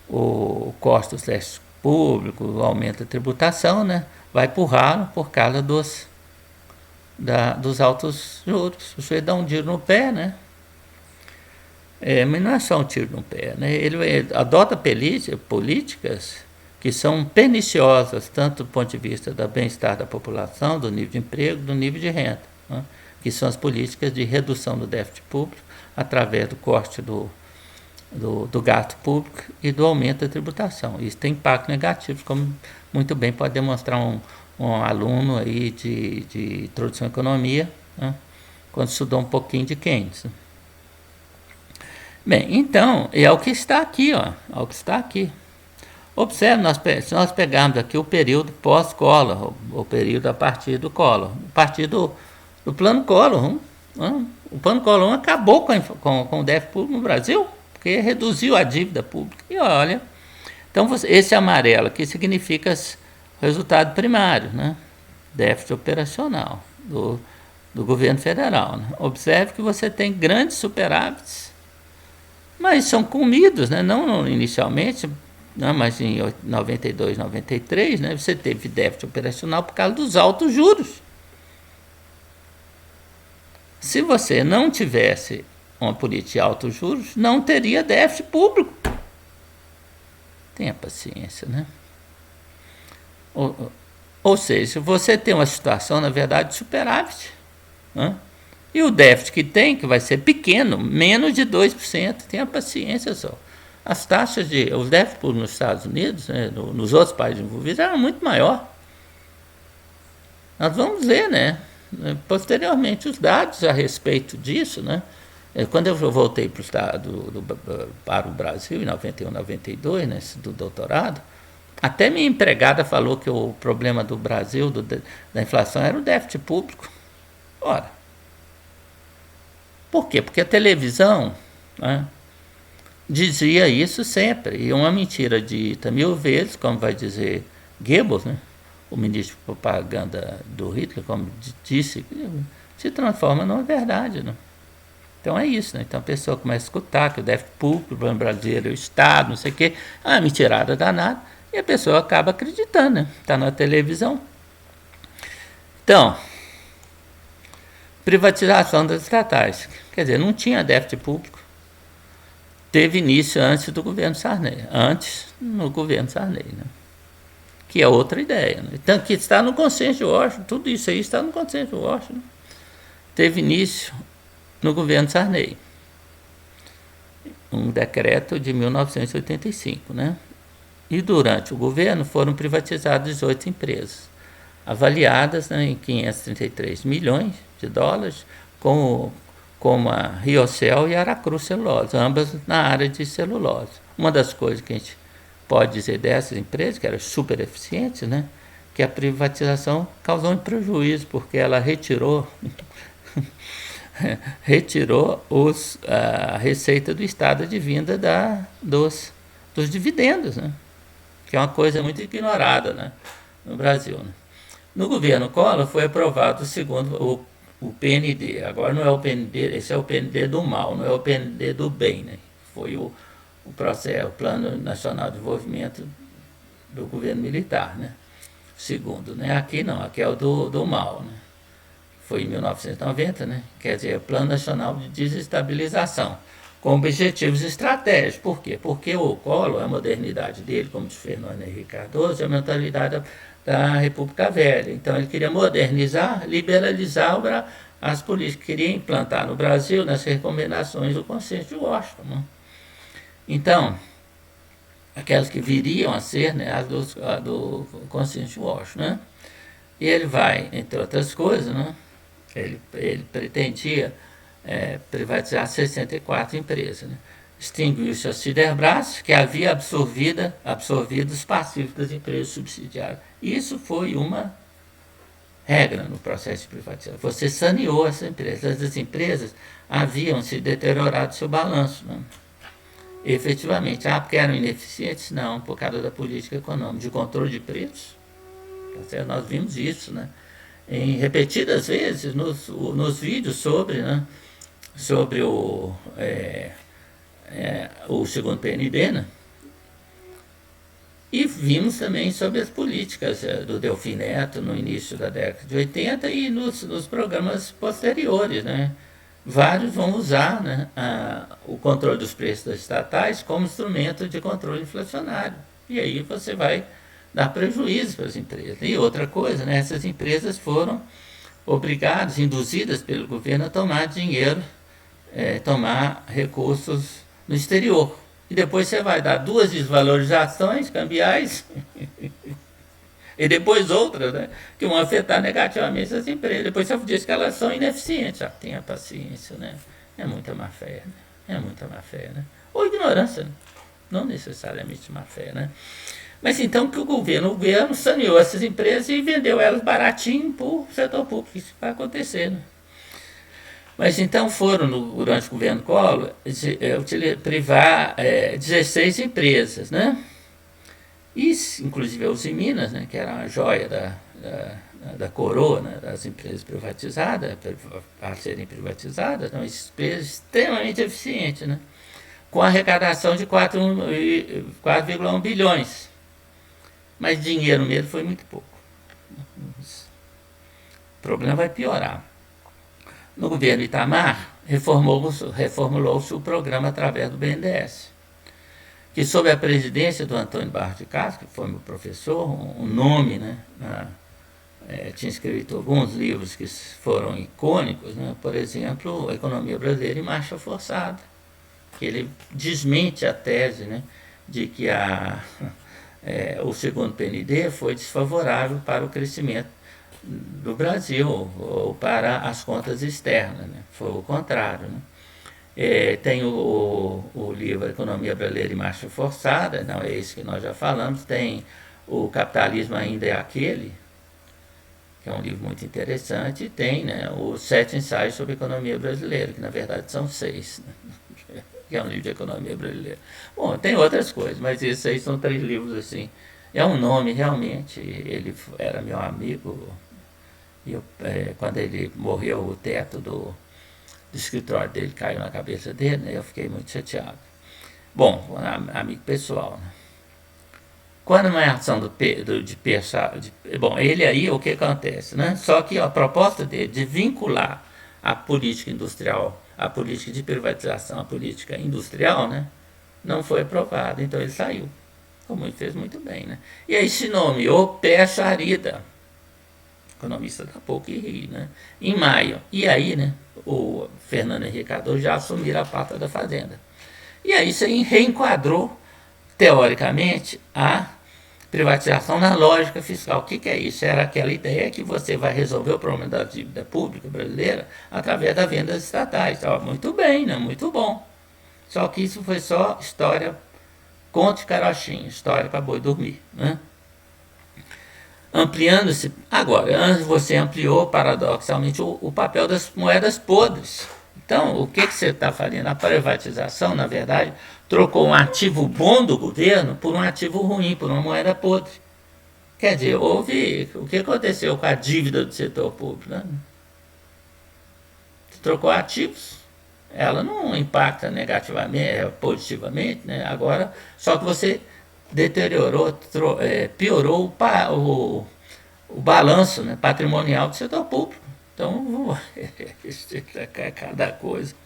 o custo do déficit público, o aumento da tributação, né, vai empurrar por causa dos altos juros. O sujeito dá um tiro no pé, né? Mas não é só um tiro no pé, né? Ele adota políticas que são perniciosas, tanto do ponto de vista do bem-estar da população, do nível de emprego, do nível de renda, né? Que são as políticas de redução do déficit público através do corte do gasto público e do aumento da tributação. Isso tem impacto negativo, como muito bem pode demonstrar um aluno aí de introdução à economia, né? Quando estudou um pouquinho de Keynes. Bem, então, é o que está aqui, ó, é o que está aqui. Observe, se nós pegarmos aqui o período pós-Collor, o período a partir do Collor, a partir do plano Collor. O plano Collor acabou com o déficit público no Brasil, porque reduziu a dívida pública. E olha, então esse amarelo aqui significa o resultado primário, né? Déficit operacional do governo federal. Né? Observe que você tem grandes superávites, mas são comidos, né? Não inicialmente, não, mas em 92, 93, né, você teve déficit operacional por causa dos altos juros. Se você não tivesse uma política de altos juros, não teria déficit público. Tenha paciência, né? Ou seja, você tem uma situação, na verdade, de superávit, né? E o déficit que vai ser pequeno, menos de 2%. Tenha paciência só. Os déficits públicos nos Estados Unidos, né, nos outros países envolvidos, eram muito maior. Nós vamos ver, né, posteriormente os dados a respeito disso. Né, quando eu voltei para o Brasil, em 91, 92, né, do doutorado, até minha empregada falou que o problema do Brasil, da inflação, era o déficit público. Ora, por quê? Porque a televisão, né, dizia isso sempre, e uma mentira dita 1000 vezes, como vai dizer Goebbels, né, o ministro de propaganda do Hitler, como disse, se transforma numa verdade. Né? Então é isso. Né? Então a pessoa começa a escutar que o déficit público, o plano brasileiro é o Estado, não sei o quê, mentirada danada, e a pessoa acaba acreditando, né? Está na televisão. Então, privatização das estatais. Quer dizer, não tinha déficit público. Teve início antes do governo Sarney. Antes, no governo Sarney, né? Que é outra ideia. Né? Então, que está no consenso de Washington. Tudo isso aí está no consenso de Washington. Teve início no governo Sarney. Um decreto de 1985, né? E durante o governo foram privatizadas 18 empresas, avaliadas, né, em 533 milhões de dólares, como a Riocel e a Aracruz Celulose, ambas na área de celulose. Uma das coisas que a gente pode dizer dessas empresas, que eram super eficientes, né, que a privatização causou um prejuízo, porque ela retirou a receita do Estado advinda dos dividendos, né, que é uma coisa muito ignorada, né, no Brasil. Né. No governo Collor foi aprovado o segundo, o PND. Agora não é o PND, esse é o PND do mal, não é o PND do bem. Né? Foi o processo, o Plano Nacional de Desenvolvimento do governo militar. Né? Segundo, né? Aqui não, aqui é o do mal. Né? Foi em 1990, né? Quer dizer, o Plano Nacional de Desestabilização, com objetivos estratégicos. Por quê? Porque o Collor, a modernidade dele, como de Fernando Henrique Cardoso, é a mentalidade da República Velha. Então ele queria modernizar, liberalizar as políticas, queria implantar no Brasil nas recomendações do Consenso de Washington. Né? Então, aquelas que viriam a ser, né, a do Consenso de Washington. Né? E ele vai, entre outras coisas, né, ele pretendia privatizar 64 empresas. Né? Extinguiu-se a Siderbras, que havia absorvido os passivos das empresas subsidiárias. Isso foi uma regra no processo de privatização. Você saneou essa empresa. As empresas haviam se deteriorado seu balanço. Né? Efetivamente. Porque eram ineficientes? Não, por causa da política econômica, de controle de preços. Nós vimos isso, né? Em repetidas vezes nos vídeos sobre o segundo PND, né? E vimos também sobre as políticas do Delfim Neto no início da década de 80 e nos programas posteriores. Né? Vários vão usar, né, o controle dos preços das estatais como instrumento de controle inflacionário. E aí você vai dar prejuízo para as empresas. E outra coisa, né, essas empresas foram obrigadas, induzidas pelo governo a tomar dinheiro, tomar recursos no exterior. E depois você vai dar duas desvalorizações cambiais e depois outras, né, que vão afetar negativamente as empresas. Depois você diz que elas são ineficientes. Tenha paciência, né? É muita má fé, né? É muita má fé, né? Ou ignorância, né? Não necessariamente má fé, né? Mas então que o governo saneou essas empresas e vendeu elas baratinho para o setor público. Isso vai acontecer, né? Mas então foram, durante o governo Collor, privar 16 empresas, né? E, inclusive, a Usiminas, né, que era a joia da coroa, né, das empresas privatizadas, a serem privatizadas, uma empresa extremamente eficiente, né? Com arrecadação de 4,1 bilhões. Mas dinheiro mesmo foi muito pouco. O problema vai piorar. No governo Itamar, reformulou-se o programa através do BNDES, que sob a presidência do Antônio Barros de Castro, que foi meu professor, um nome, né, tinha escrito alguns livros que foram icônicos, né, por exemplo, A Economia Brasileira em Marcha Forçada, que ele desmente a tese, né, de que o segundo PND foi desfavorável para o crescimento do Brasil ou para as contas externas, né? Foi o contrário. Né? Tem o livro Economia Brasileira em Marcha Forçada, não é esse que nós já falamos, tem o Capitalismo Ainda é Aquele, que é um livro muito interessante, e tem, né, os 7 ensaios sobre a economia brasileira, que na verdade são 6, né? Que é um livro de economia brasileira. Bom, tem outras coisas, mas esses aí são 3 livros assim. É um nome realmente, ele era meu amigo. E quando ele morreu, o teto do escritório dele caiu na cabeça dele, né? Eu fiquei muito chateado. Bom, amigo pessoal. Né? Com a nomeação de Peixoto, bom, ele aí, o que acontece, né? Só que a proposta dele de vincular a política industrial, a política de privatização, a política industrial, né? Não foi aprovada, então ele saiu. Como ele fez muito bem, né? E aí se nomeou Pércio Arida, economista da PUC-Rio, né? Em maio. E aí, né? O Fernando Henrique Cardoso já assumiu a pasta da Fazenda. E aí isso aí reenquadrou, teoricamente, a privatização na lógica fiscal. O que é isso? Era aquela ideia que você vai resolver o problema da dívida pública brasileira através da venda das estatais. Muito bem, né? Muito bom. Só que isso foi só história, conto de carochinha, história para boi dormir, né? Ampliando-se, agora, antes você ampliou paradoxalmente o papel das moedas podres. Então, o que você está fazendo? A privatização, na verdade, trocou um ativo bom do governo por um ativo ruim, por uma moeda podre. Quer dizer, houve. O que aconteceu com a dívida do setor público? Né? Você trocou ativos, ela não impacta negativamente, positivamente, né? Agora, só que você deteriorou, piorou o balanço, né, patrimonial do setor público. Então, cada coisa.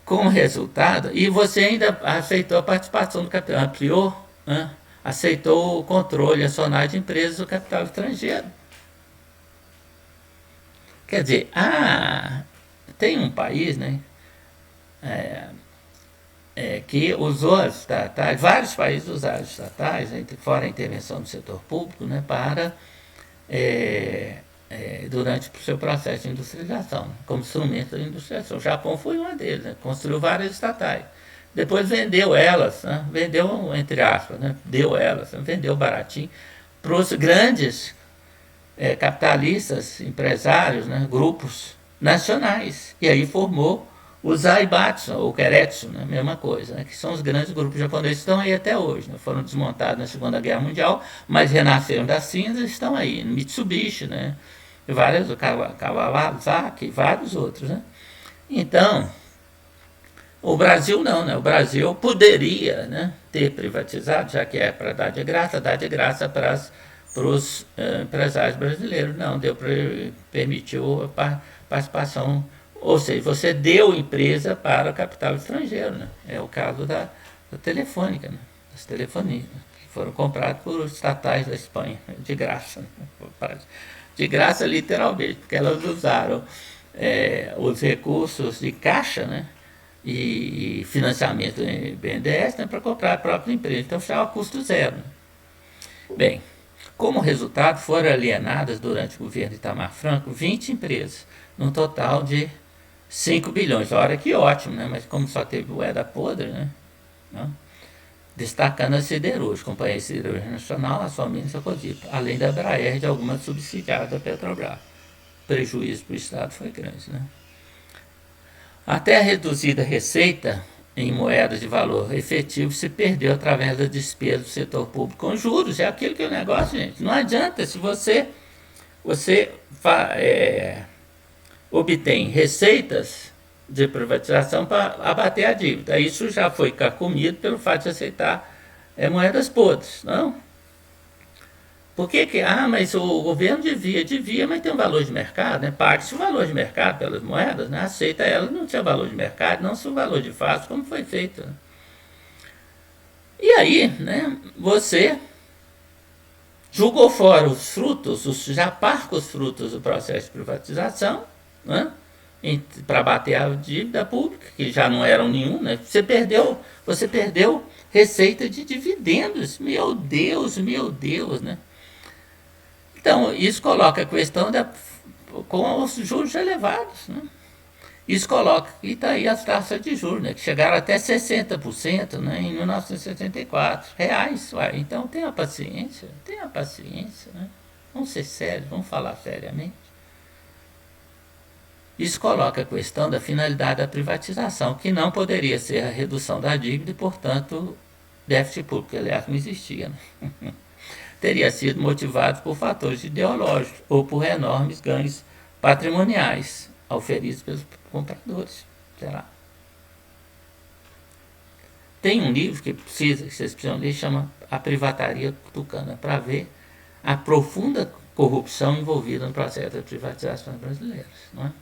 Com resultado, e você ainda aceitou a participação do capital, ampliou, né, aceitou o controle acionário de empresas do capital estrangeiro. Quer dizer, tem um país, né, que usou as estatais, vários países usaram as estatais, fora a intervenção do setor público, né, para durante o seu processo de industrialização, como instrumento de industrialização. O Japão foi uma deles, né, construiu várias estatais. Depois vendeu elas, né, vendeu entre aspas, né, deu elas, né, vendeu baratinho para os grandes capitalistas, empresários, né, grupos nacionais. E aí formou os Zaibatsu, ou Keretsu, né, mesma coisa, né, que são os grandes grupos japoneses que estão aí até hoje. Né, foram desmontados na Segunda Guerra Mundial, mas renasceram das cinzas e estão aí. Mitsubishi, né, e vários, Kawasaki, vários outros. Né. Então, o Brasil não, né? O Brasil poderia, né, ter privatizado, já que é para dar de graça para os empresários brasileiros. Não, permitiu a participação, ou seja, você deu empresa para o capital estrangeiro. Né? É o caso da Telefônica, né? Das telefonias, né? Que foram compradas por estatais da Espanha, de graça. Né? De graça literalmente, porque elas usaram os recursos de caixa, né, e financiamento em BNDES, né, para comprar a própria empresa. Então ficava a custo zero. Bem, como resultado, foram alienadas durante o governo de Itamar Franco 20 empresas, num total de 5 bilhões. Olha que ótimo, né? Mas como só teve moeda podre, né? Não? Destacando a Siderúrgica, Companhia Siderúrgica Nacional, a Somente Sacodipa, além da Abraer de algumas subsidiárias da Petrobras. O prejuízo para o Estado foi grande, né? Até a reduzida receita em moedas de valor efetivo se perdeu através da despesa do setor público com juros. É aquilo que é o negócio, gente. Não adianta se você obtém receitas de privatização para abater a dívida. Isso já foi carcomido pelo fato de aceitar moedas podres, não? Por que mas o governo devia, mas tem um valor de mercado, né? Pague-se o valor de mercado pelas moedas, né? Aceita elas, não tinha valor de mercado, não se o valor de fato, como foi feito. Né? E aí, né, você jogou fora os frutos, já parcos frutos do processo de privatização, né? Para bater a dívida pública, que já não eram nenhum, né? Você perdeu receita de dividendos. Meu Deus, né? Então, isso coloca a questão com os juros elevados. Né? Isso coloca, e está aí as taxas de juros, né, que chegaram até 60%, né, em 1974, reais. Então, tenha paciência. Né? Vamos ser sérios, vamos falar seriamente. Isso coloca a questão da finalidade da privatização, que não poderia ser a redução da dívida e, portanto, déficit público, que aliás não existia. Né? Teria sido motivado por fatores ideológicos ou por enormes ganhos patrimoniais auferidos pelos compradores. Será? tem um livro que vocês precisam ler, chama A Privataria Tucana, para ver a profunda corrupção envolvida no processo de privatizações brasileiras. Não é?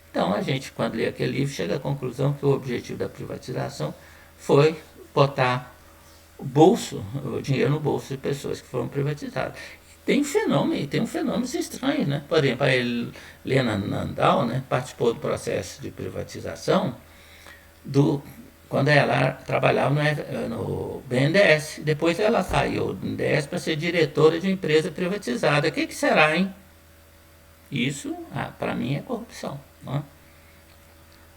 Então, a gente, quando lê aquele livro, chega à conclusão que o objetivo da privatização foi botar o dinheiro no bolso de pessoas que foram privatizadas. Tem um fenômeno estranho, né? Por exemplo, a Helena Nandal, né, participou do processo de privatização quando ela trabalhava no BNDES. Depois ela saiu do BNDES para ser diretora de uma empresa privatizada. O que será, hein? Isso, para mim, é corrupção. Não é?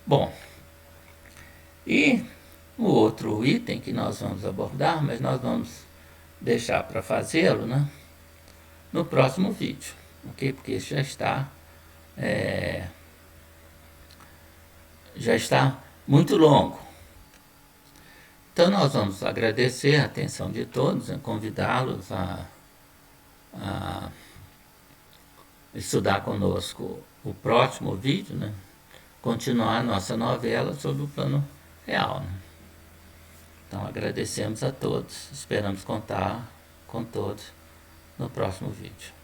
Bom, e o outro item que nós vamos abordar, mas nós vamos deixar para fazê-lo, né, no próximo vídeo, ok? Porque isso já está muito longo. Então nós vamos agradecer a atenção de todos, né, convidá-los a estudar conosco o próximo vídeo, né? Continuar a nossa novela sobre o plano real. Né? Então agradecemos a todos, esperamos contar com todos no próximo vídeo.